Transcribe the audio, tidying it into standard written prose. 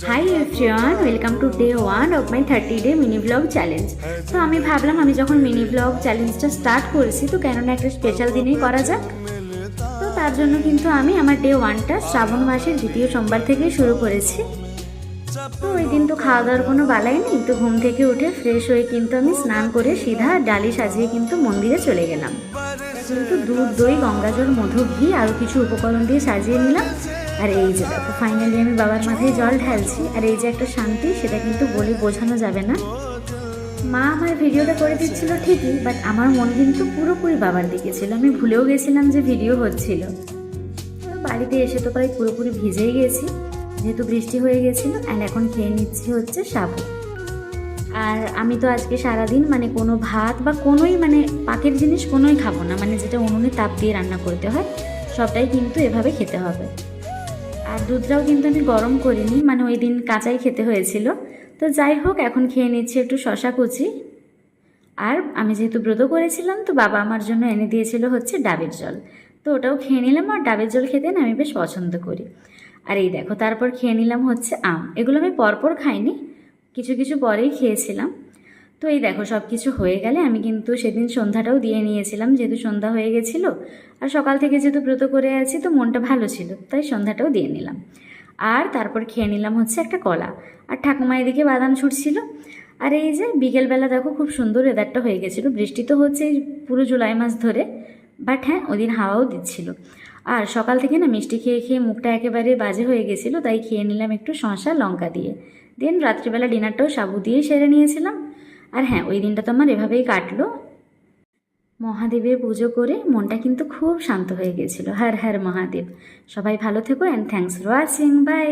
Hi everyone, welcome to day 1 of my 30 day mini blog challenge. তো আমি ভাবলাম আমি যখন মিনি ব্লগ চ্যালেঞ্জটা স্টার্ট করেছি তো কেননা একটা স্পেশাল দিনেই করা যাক। তো তার জন্য কিন্তু আমি আমার ডে 1টা শ্রাবণ মাসের দ্বিতীয় সোমবার থেকেই শুরু করেছি। তো ওই দিন তো খাওয়া দাওয়ার কোনো বালাই নেই, তো ঘুম থেকে উঠে ফ্রেশ হয়ে কিন্তু আমি স্নান করে সিধা ডালি সাজিয়ে কিন্তু মন্দিরে চলে গেলাম। কিন্তু দুধ, দই, গঙ্গাজল, মধু, ঘি আরও কিছু উপকরণ দিয়ে সাজিয়ে নিলাম। আর এই যে দেখো ফাইনালি আমি বাবার মাথায় জল ঢালছি, আর এই যে একটা শান্তি সেটা কিন্তু বলে বোঝানো যাবে না। মা আমার ভিডিওটা করে দিচ্ছিল ঠিকই, বাট আমার মন কিন্তু পুরোপুরি বাবার দিকে ছিল। আমি ভুলেও গেছিলাম যে ভিডিও হচ্ছিল। তো বাড়িতে এসে তো প্রায় পুরোপুরি ভিজেই গেছি, যেহেতু বৃষ্টি হয়ে গেছিলো। অ্যান্ড এখন খেয়ে নিচ্ছি হচ্ছে সাবু। আর আমি তো আজকে সারাদিন মানে কোনো ভাত বা কোনোই মানে পাকের জিনিস কোনোই খাবো না, মানে যেটা উনুনে তাপ দিয়ে রান্না করতে হয় সবটাই কিন্তু এভাবে খেতে হবে। আর দুধটাও কিন্তু আমি গরম করিনি, মানে ওই দিন কাঁচাই খেতে হয়েছিল। তো যাই হোক, এখন খেয়ে নিচ্ছি একটু শশা কুচি। আর আমি যেহেতু ব্রত করেছিলাম তো বাবা আমার জন্য এনে দিয়েছিল হচ্ছে ডাবের জল, তো ওটাও খেয়ে নিলাম। আর ডাবের জল খেতে না আমি বেশ পছন্দ করি। আর এই দেখো তারপর খেয়ে নিলাম হচ্ছে আম। এগুলো আমি পরপর খাইনি, কিছু কিছু পরেই খেয়েছিলাম। তো এই দেখো সব কিছু হয়ে গেলে আমি কিন্তু সেদিন সন্ধ্যাটাও দিয়ে নিয়েছিলাম, যেহেতু সন্ধ্যা হয়ে গেছিলো। আর সকাল থেকে যেহেতু ব্রত করে আছি তো মনটা ভালো ছিল, তাই সন্ধ্যাটাও দিয়ে নিলাম। আর তারপর খেয়ে নিলাম হচ্ছে একটা কলা। আর ঠাকুমা এদিকে বাদাম ছুটছিল। আর এই যে বিকেলবেলা দেখো খুব সুন্দর ওয়েদারটা হয়ে গেছিলো। বৃষ্টি তো হচ্ছে পুরো জুলাই মাস ধরে, বাট হ্যাঁ ওদিন হাওয়াও দিচ্ছিল। আর সকাল থেকে না মিষ্টি খেয়ে খেয়ে মুখটা একেবারে বাজে হয়ে গেছিলো, তাই খেয়ে নিলাম একটু শসা লঙ্কা দিয়ে। দেন রাত্রিবেলা ডিনারটাও সাবু দিয়েই সেরে নিয়েছিলাম। আর হ্যাঁ ওই দিনটা তো আমার এভাবেই কাটলো। মহাদেবের পুজো করে মনটা কিন্তু খুব শান্ত হয়ে গেছিলো। হর হর মহাদেব। সবাই ভালো থেকো and thanks for watching, by.